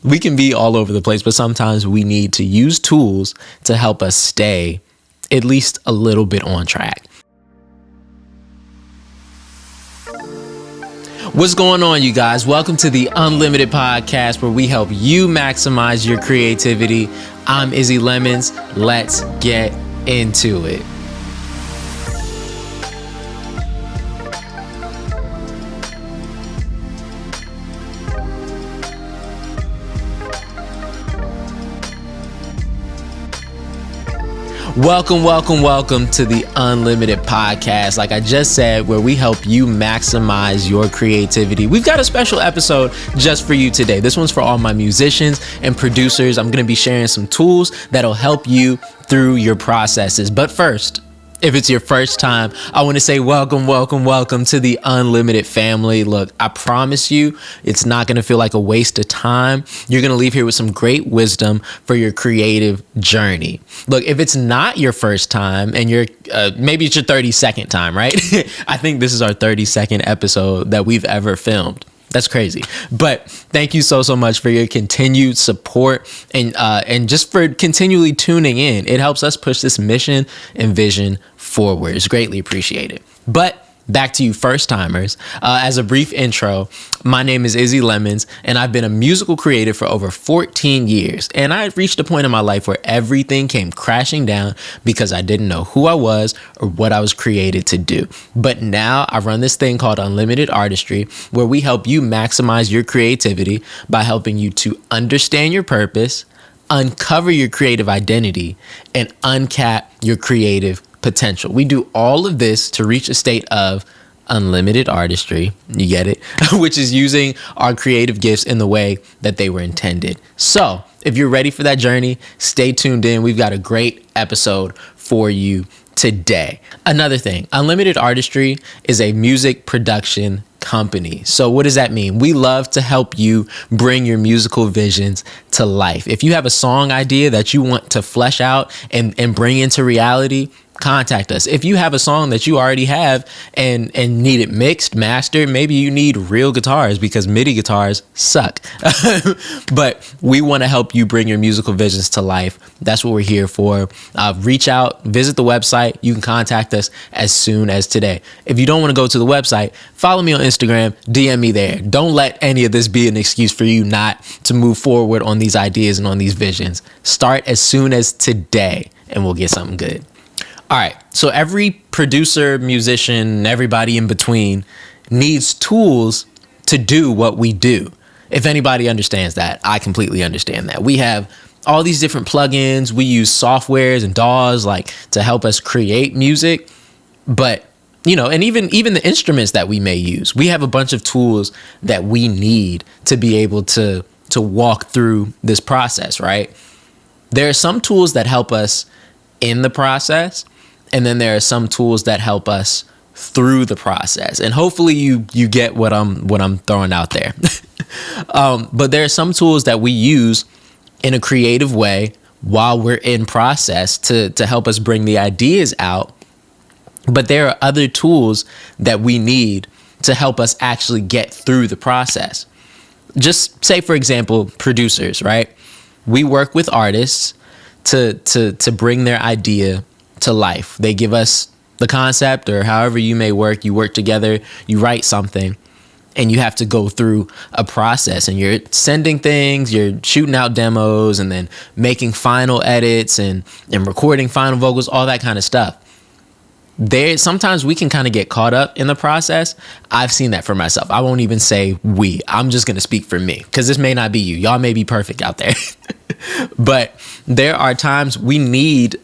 We can be all over the place, but sometimes we need to use tools to help us stay at least a little bit on track. What's going on, you guys? Welcome to the Unlimited Podcast, where we help you maximize your creativity. I'm Izzy Lemons. Let's get into it. Welcome to the Unlimited Podcast. Like I just said, where we help you maximize your creativity. We've got a special episode just for you today. This one's for all my musicians and producers. I'm going to be sharing some tools that'll help you through your processes. But first, if it's your first time, I want to say welcome to the Unlimited family. Look, I promise you, it's not going to feel like a waste of time. You're going to leave here with some great wisdom for your creative journey. Look, if it's not your first time and you're maybe it's your 32nd time, right? I think this is our 32nd episode that we've ever filmed. That's crazy. But thank you so much for your continued support and just for continually tuning in. It helps us push this mission and vision forward. It's greatly appreciated. But back to you first timers. As a brief intro, my name is Izzy Lemons, and I've been a musical creative for over 14 years. And I reached a point in my life where everything came crashing down because I didn't know who I was or what I was created to do. But now I run this thing called Unlimited Artistry, where we help you maximize your creativity by helping you to understand your purpose, uncover your creative identity, and uncap your creative potential. We do all of this to reach a state of unlimited artistry, you get it, which is using our creative gifts in the way that they were intended. So if you're ready for that journey, stay tuned in. We've got a great episode for you today. Another thing, Unlimited Artistry is a music production company. So what does that mean? We love to help you bring your musical visions to life. If you have a song idea that you want to flesh out and bring into reality, contact us. If you have a song that you already have and need it mixed, mastered, maybe you need real guitars because MIDI guitars suck. But we want to help you bring your musical visions to life. That's what we're here for. Reach out, visit the website. You can contact us as soon as today. If you don't want to go to the website, follow me on Instagram, DM me there. Don't let any of this be an excuse for you not to move forward on these ideas and on these visions. Start as soon as today and we'll get something good. All right, so every producer, musician, everybody in between needs tools to do what we do. If anybody understands that, I completely understand that. We have all these different plugins. We use softwares and DAWs like to help us create music. But, you know, and even the instruments that we may use, we have a bunch of tools that we need to be able to walk through this process, right? There are some tools that help us in the process. And then there are some tools that help us through the process. And hopefully you get what I'm throwing out there. But there are some tools that we use in a creative way while we're in process to help us bring the ideas out. But there are other tools that we need to help us actually get through the process. Just say, for example, producers, right? We work with artists to bring their idea to life. They give us the concept or however you may work. You work together, you write something, and you have to go through a process. And you're sending things, you're shooting out demos, and then making final edits and recording final vocals, all that kind of stuff. Sometimes we can kind of get caught up in the process. I've seen that for myself. I won't even say we. I'm just going to speak for me because this may not be you. Y'all may be perfect out there. But there are times we need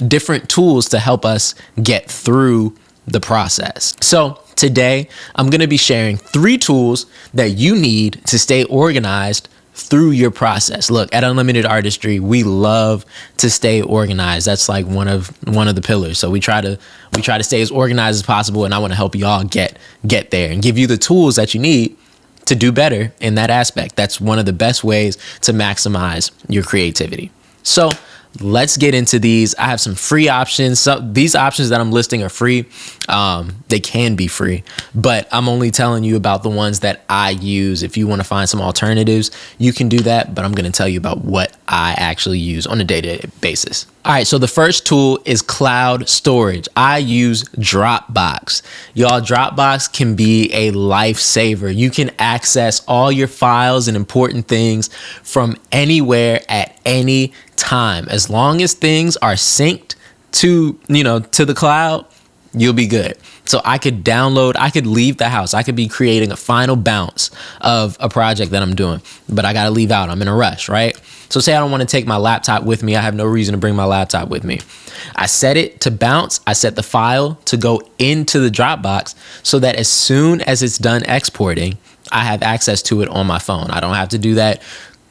different tools to help us get through the process. So today, I'm going to be sharing 3 tools that you need to stay organized through your process. Look, at Unlimited Artistry, we love to stay organized. That's like one of the pillars. So we try to stay as organized as possible, and I want to help y'all get there and give you the tools that you need to do better in that aspect. That's one of the best ways to maximize your creativity. So let's get into these. I have some free options. So these options that I'm listing are free. They can be free, but I'm only telling you about the ones that I use. If you want to find some alternatives, you can do that, but I'm going to tell you about what I actually use on a day-to-day basis. All right, so the first tool is cloud storage. I use Dropbox. Y'all, Dropbox can be a lifesaver. You can access all your files and important things from anywhere at any time. As long as things are synced to the cloud, you'll be good. So I could leave the house. I could be creating a final bounce of a project that I'm doing, but I got to leave out. I'm in a rush, right? So say I don't want to take my laptop with me. I have no reason to bring my laptop with me. I set it to bounce. I set the file to go into the Dropbox so that as soon as it's done exporting, I have access to it on my phone. I don't have to do that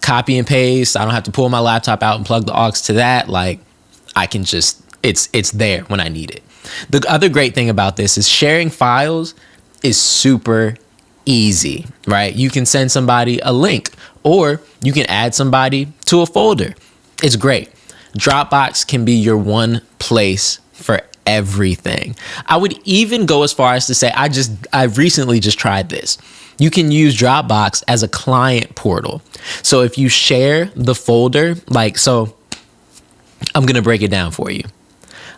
copy and paste. I don't have to pull my laptop out and plug the aux to that. Like, I can just, it's there when I need it. The other great thing about this is sharing files is super easy, right? You can send somebody a link, or you can add somebody to a folder. It's great. Dropbox can be your one place for everything. I would even go as far as to say, I recently just tried this. You can use Dropbox as a client portal. So if you share the folder, so I'm going to break it down for you.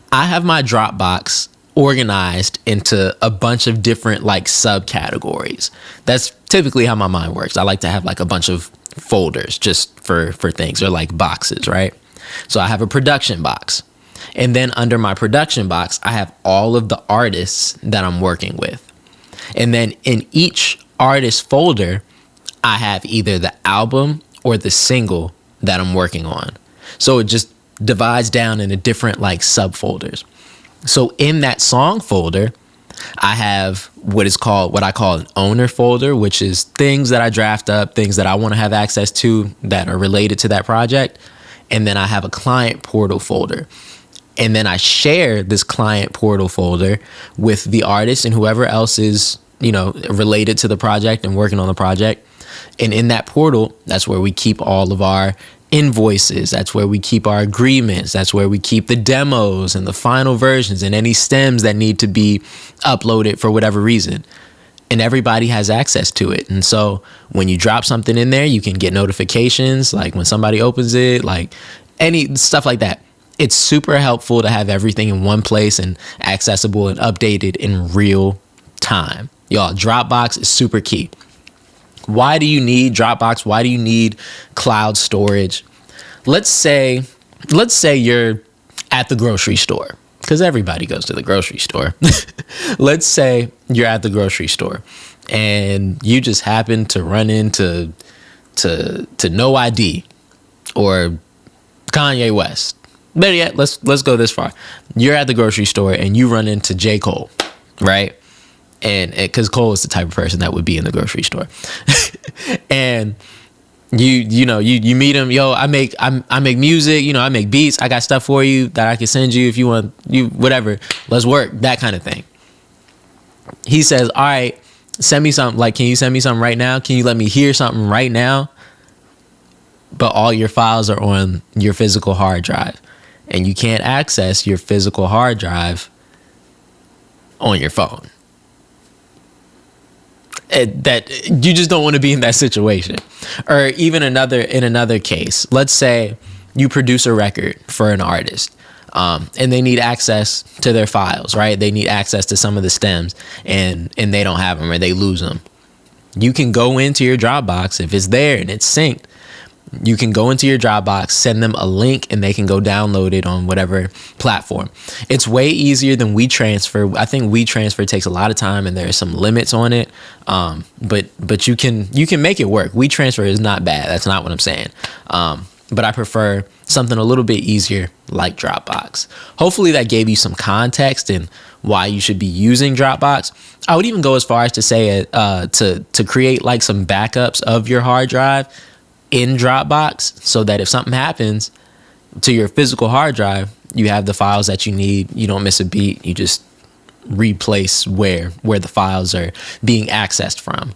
I have my Dropbox organized into a bunch of different subcategories. That's typically how my mind works. I like to have a bunch of folders just for things, or boxes, right? So I have a production box. And then under my production box, I have all of the artists that I'm working with. And then in each artist folder, I have either the album or the single that I'm working on. So it just divides down into different subfolders. So in that song folder, I have what I call an owner folder, which is things that I draft up, things that I want to have access to that are related to that project. And then I have a client portal folder. And then I share this client portal folder with the artist and whoever else is, related to the project and working on the project. And in that portal, that's where we keep all of our invoices. That's where we keep our agreements. That's where we keep the demos and the final versions and any stems that need to be uploaded for whatever reason. And everybody has access to it. And so when you drop something in there, you can get notifications, when somebody opens it, any stuff like that. It's super helpful to have everything in one place and accessible and updated in real time. Y'all, Dropbox is super key. Why do you need Dropbox? Why do you need cloud storage? Let's say you're at the grocery store, because everybody goes to the grocery store. Let's say you're at the grocery store and you just happen to run into No ID or Kanye West. Better yet, let's go this far. You're at the grocery store and you run into J. Cole, right? And because Cole is the type of person that would be in the grocery store. And you meet him. Yo, I make music, I make beats. I got stuff for you that I can send you if you want, whatever. Let's work, that kind of thing. He says, all right, send me something. Can you send me something right now? Can you let me hear something right now? But all your files are on your physical hard drive, and you can't access your physical hard drive on your phone. That you just don't want to be in that situation. Or even in another case, let's say you produce a record for an artist, and they need access to their files, right? They need access to some of the stems, and they don't have them, or they lose them. You can go into your Dropbox if it's there and it's synced. You can go into your Dropbox, send them a link, and they can go download it on whatever platform. It's way easier than WeTransfer. I think WeTransfer takes a lot of time, and there are some limits on it. But you can make it work. WeTransfer is not bad. That's not what I'm saying. But I prefer something a little bit easier like Dropbox. Hopefully that gave you some context and why you should be using Dropbox. I would even go as far as to say to create some backups of your hard drive in Dropbox, so that if something happens to your physical hard drive, you have the files that you need. You don't miss a beat. You just replace where the files are being accessed from.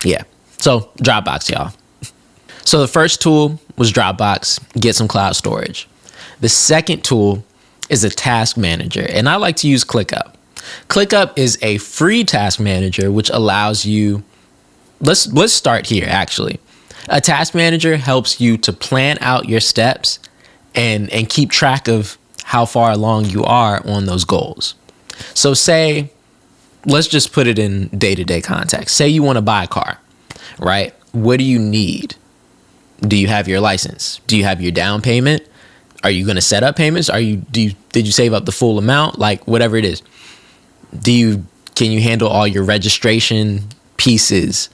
Yeah. So Dropbox, y'all. So the first tool was Dropbox, get some cloud storage. The second tool is a task manager, and I like to use ClickUp. ClickUp is a free task manager, which allows you, let's start here actually. A task manager helps you to plan out your steps and keep track of how far along you are on those goals. So say, let's just put it in day-to-day context. Say you want to buy a car, right? What do you need? Do you have your license? Do you have your down payment? Are you going to set up payments? Did you save up the full amount? Like whatever it is. Can you handle all your registration pieces?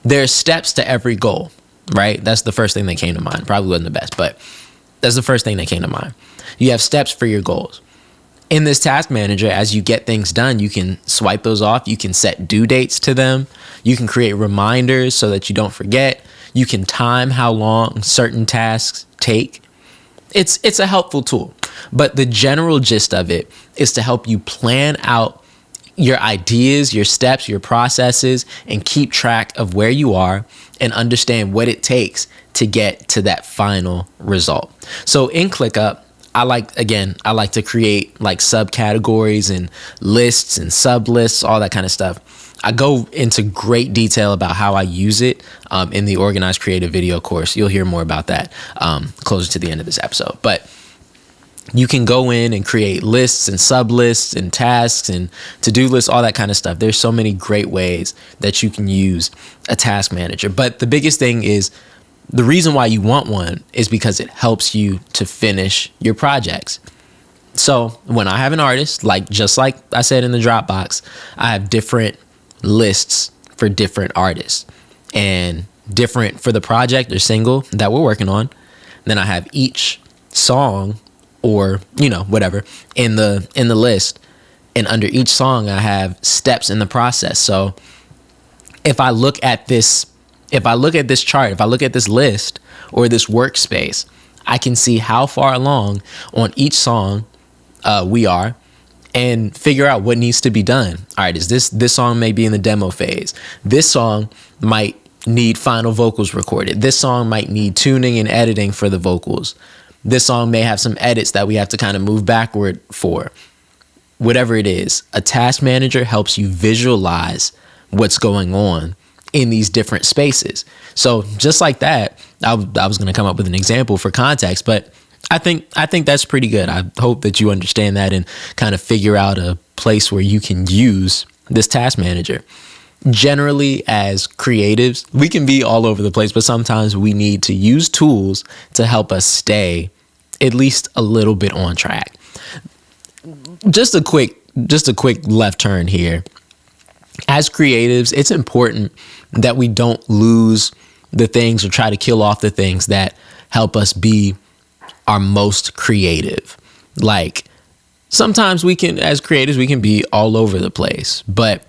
There's steps to every goal, right? That's the first thing that came to mind. Probably wasn't the best, but that's the first thing that came to mind. You have steps for your goals. In this task manager, as you get things done, you can swipe those off. You can set due dates to them. You can create reminders so that you don't forget. You can time how long certain tasks take. It's a helpful tool, but the general gist of it is to help you plan out your ideas, your steps, your processes, and keep track of where you are and understand what it takes to get to that final result. So in ClickUp, I like to create like subcategories and lists and sub lists, all that kind of stuff. I go into great detail about how I use it in the Organized Creative Video course. You'll hear more about that closer to the end of this episode. But you can go in and create lists and sub lists and tasks and to-do lists, all that kind of stuff. There's so many great ways that you can use a task manager. But the biggest thing is, the reason why you want one is because it helps you to finish your projects. So when I have an artist, just like I said in the Dropbox, I have different lists for different artists and different for the project or single that we're working on. Then I have each song or, whatever in the list. And under each song, I have steps in the process. So if I look at this chart, if I look at this list or this workspace, I can see how far along on each song we are and figure out what needs to be done. All right, this song may be in the demo phase. This song might need final vocals recorded. This song might need tuning and editing for the vocals. This song may have some edits that we have to kind of move backward for. Whatever it is, a task manager helps you visualize what's going on in these different spaces. So just like that, I was going to come up with an example for context, but I think that's pretty good. I hope that you understand that and kind of figure out a place where you can use this task manager. Generally, as creatives, we can be all over the place, but sometimes we need to use tools to help us stay at least a little bit on track. Just a quick left turn here. As creatives, it's important that we don't lose the things or try to kill off the things that help us be our most creative. Like sometimes as creatives, we can be all over the place, but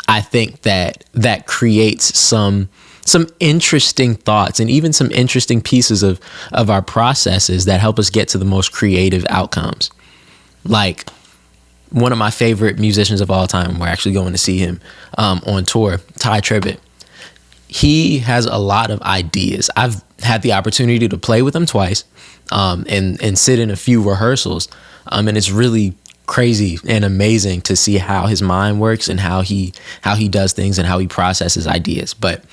I think that creates some interesting thoughts and even some interesting pieces of our processes that help us get to the most creative outcomes. Like one of my favorite musicians of all time, we're actually going to see him on tour, Ty Tribbett. He has a lot of ideas. I've had the opportunity to play with him twice and sit in a few rehearsals. And it's really crazy and amazing to see how his mind works and how he does things and how he processes ideas. But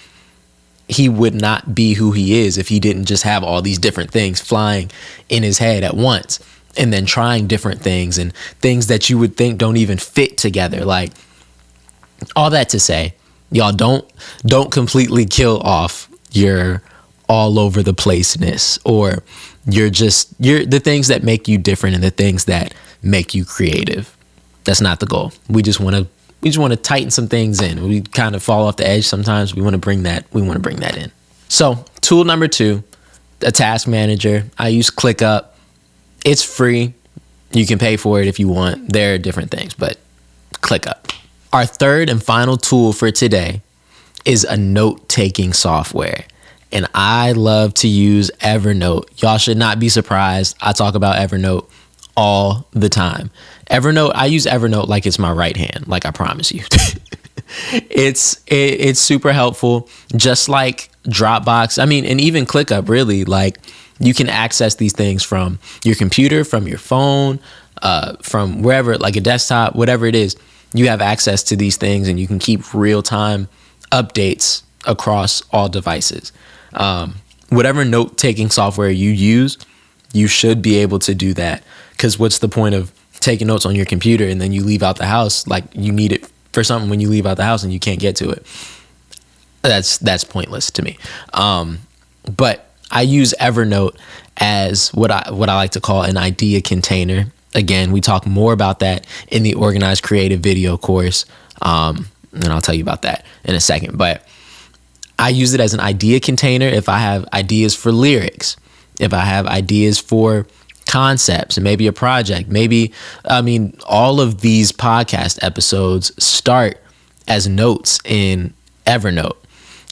he would not be who he is if he didn't just have all these different things flying in his head at once and then trying different things and things that you would think don't even fit together. Like all that to say, y'all don't completely kill off your all over the placeness or you're the things that make you different and the things that make you creative. That's not the goal. We just want to tighten some things in. We kind of fall off the edge sometimes. We want to bring that in. So tool number 2, a task manager. I use ClickUp. It's free. You can pay for it if you want. There are different things, but ClickUp. Our third and final tool for today is a note-taking software. And I love to use Evernote. Y'all should not be surprised. I talk about Evernote all the time. I use Evernote like it's my right hand, like I promise you. It's super helpful. Just like Dropbox. I mean, and even ClickUp, really, like you can access these things from your computer, from your phone, from wherever, like a desktop, whatever it is. You have access to these things and you can keep real-time updates across all devices. Whatever note-taking software you use, you should be able to do that. Because what's the point of taking notes on your computer and then you leave out the house, like you need it for something when you leave out the house and you can't get to it? That's pointless to me. But I use Evernote as what I like to call an idea container. Again, we talk more about that in the Organized Creative video course. And I'll tell you about that in a second. But I use it as an idea container if I have ideas for lyrics, if I have ideas for concepts and maybe a project. All of these podcast episodes start as notes in Evernote.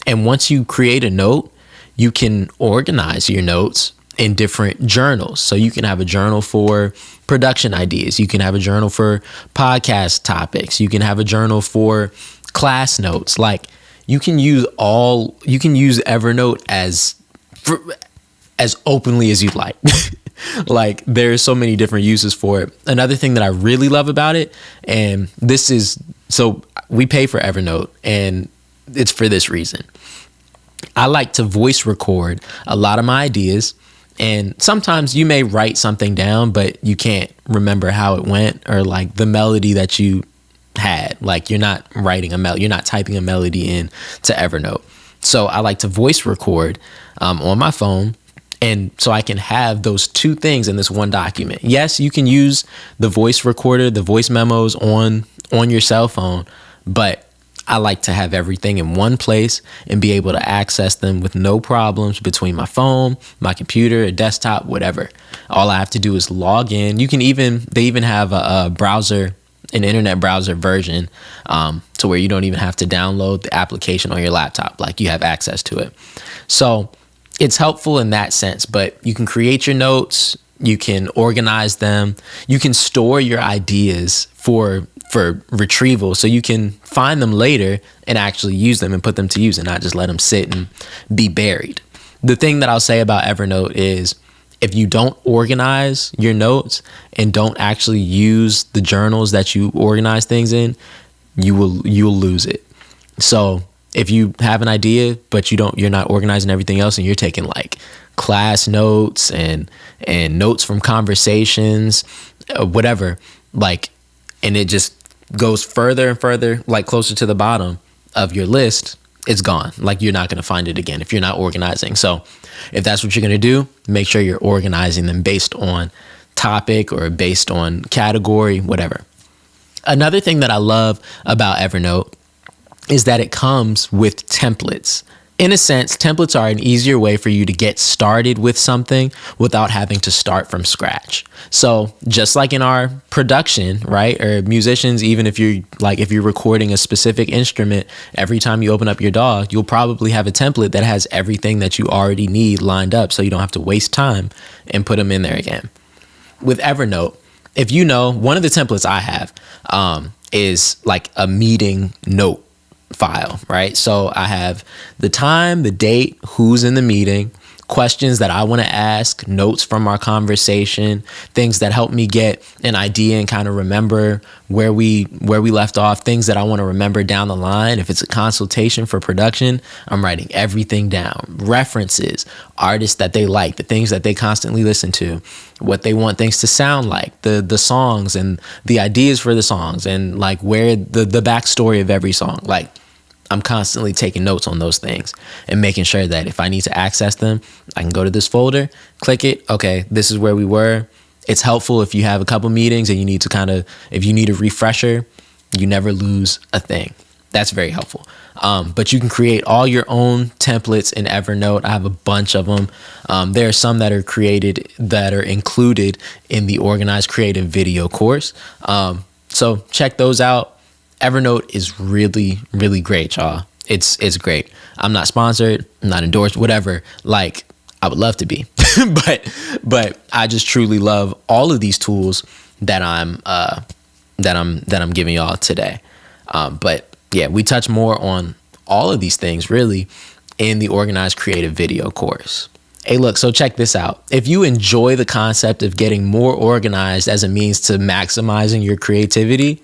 And once you create a note, you can organize your notes in different journals. So you can have a journal for production ideas. You can have a journal for podcast topics. You can have a journal for class notes. Like you can use Evernote as openly as you'd like. Like there's so many different uses for it. Another thing that I really love about it, and so we pay for Evernote, and it's for this reason. I like to voice record a lot of my ideas, and sometimes you may write something down, but you can't remember how it went or like the melody that you had. Like you're not you're not typing a melody in to Evernote. So I like to voice record on my phone. And so I can have those two things in this one document. Yes, you can use the voice recorder, the voice memos on your cell phone, but I like to have everything in one place and be able to access them with no problems between my phone, my computer, a desktop, whatever. All I have to do is log in. They even have a browser, an internet browser version, to where you don't even have to download the application on your laptop. Like you have access to it. So it's helpful in that sense, but you can create your notes, you can organize them, you can store your ideas for retrieval, so you can find them later and actually use them and put them to use and not just let them sit and be buried. The thing that I'll say about Evernote is if you don't organize your notes and don't actually use the journals that you organize things in, you'll lose it. So if you have an idea, but you're not organizing everything else and you're taking like class notes and notes from conversations, whatever, like, and it just goes further and further, like closer to the bottom of your list, it's gone. Like you're not going to find it again if you're not organizing. So if that's what you're going to do, make sure you're organizing them based on topic or based on category, whatever. Another thing that I love about Evernote is that it comes with templates. In a sense, templates are an easier way for you to get started with something without having to start from scratch. So just like in our production, right? Or musicians, even if you're recording a specific instrument, every time you open up your DAW, you'll probably have a template that has everything that you already need lined up so you don't have to waste time and put them in there again. With Evernote, if you know, one of the templates I have is like a meeting note file, right? So I have the time, the date, who's in the meeting, questions that I want to ask, notes from our conversation, things that help me get an idea and kind of remember where we left off, things that I want to remember down the line. If it's a consultation for production, I'm writing everything down. References, artists that they like, the things that they constantly listen to, what they want things to sound like, the songs and the ideas for the songs, and like where the backstory of every song. Like I'm constantly taking notes on those things and making sure that if I need to access them, I can go to this folder, click it. Okay, this is where we were. It's helpful if you have a couple meetings and you need to if you need a refresher, you never lose a thing. That's very helpful. But you can create all your own templates in Evernote. I have a bunch of them. There are some that are included in the Organized Creative video course. So check those out. Evernote is really, really great, y'all. It's great. I'm not sponsored, I'm not endorsed, whatever. Like I would love to be, but I just truly love all of these tools that I'm giving y'all today. But yeah, we touch more on all of these things really in the Organized Creative Video course. Hey, look, so check this out. If you enjoy the concept of getting more organized as a means to maximizing your creativity,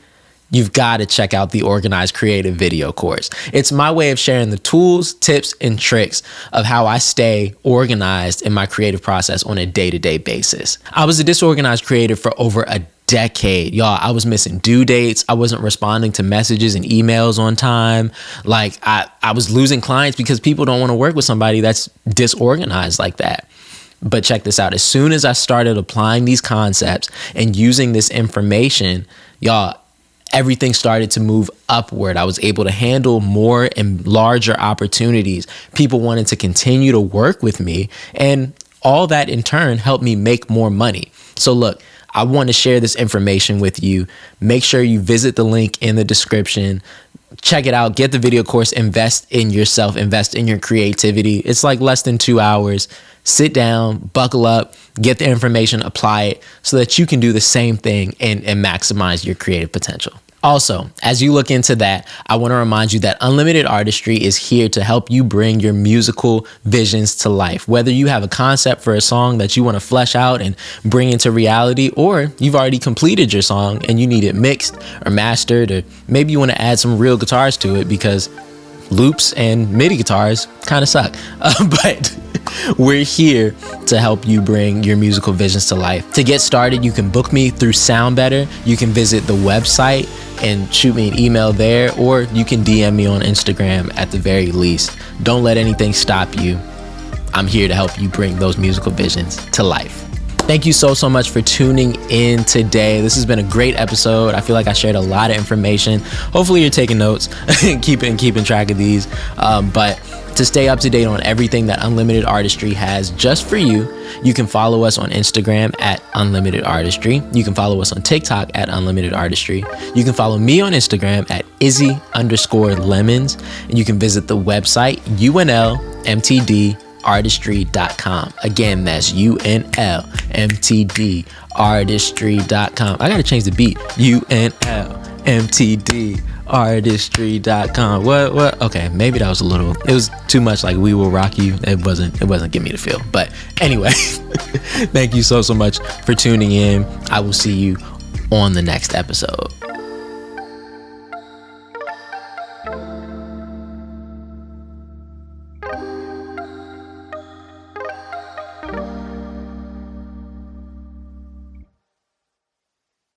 you've got to check out the Organized Creative Video course. It's my way of sharing the tools, tips, and tricks of how I stay organized in my creative process on a day-to-day basis. I was a disorganized creative for over a decade. Y'all, I was missing due dates. I wasn't responding to messages and emails on time. Like I was losing clients because people don't want to work with somebody that's disorganized like that. But check this out. As soon as I started applying these concepts and using this information, y'all, everything started to move upward. I was able to handle more and larger opportunities. People wanted to continue to work with me, and all that in turn helped me make more money. So look, I want to share this information with you. Make sure you visit the link in the description. Check it out. Get the video course. Invest in yourself. Invest in your creativity. It's like less than 2 hours. Sit down, buckle up, get the information, apply it so that you can do the same thing and maximize your creative potential. Also, as you look into that, I want to remind you that Unlimited Artistry is here to help you bring your musical visions to life. Whether you have a concept for a song that you want to flesh out and bring into reality, or you've already completed your song and you need it mixed or mastered, or maybe you want to add some real guitars to it because loops and MIDI guitars kind of suck. But we're here to help you bring your musical visions to life. To get started, you can book me through Sound Better. You can visit the website and shoot me an email there, or you can DM me on Instagram at the very least. Don't let anything stop you. I'm here to help you bring those musical visions to life. Thank you so much for tuning in today. This has been a great episode. I feel like I shared a lot of information. Hopefully you're taking notes and keeping track of these. But to stay up to date on everything that Unlimited Artistry has just for you, you can follow us on Instagram at Unlimited Artistry. You can follow us on TikTok at Unlimited Artistry. You can follow me on Instagram at Izzy_Lemons. And you can visit the website UNLMTDartistry.com. Again, that's UNLMTDartistry.com. I gotta change the beat. UNLMTDartistry.com. What? Okay, maybe that was it was too much like We Will Rock You. It wasn't giving me the feel. But anyway, thank you so much for tuning in. I will see you on the next episode.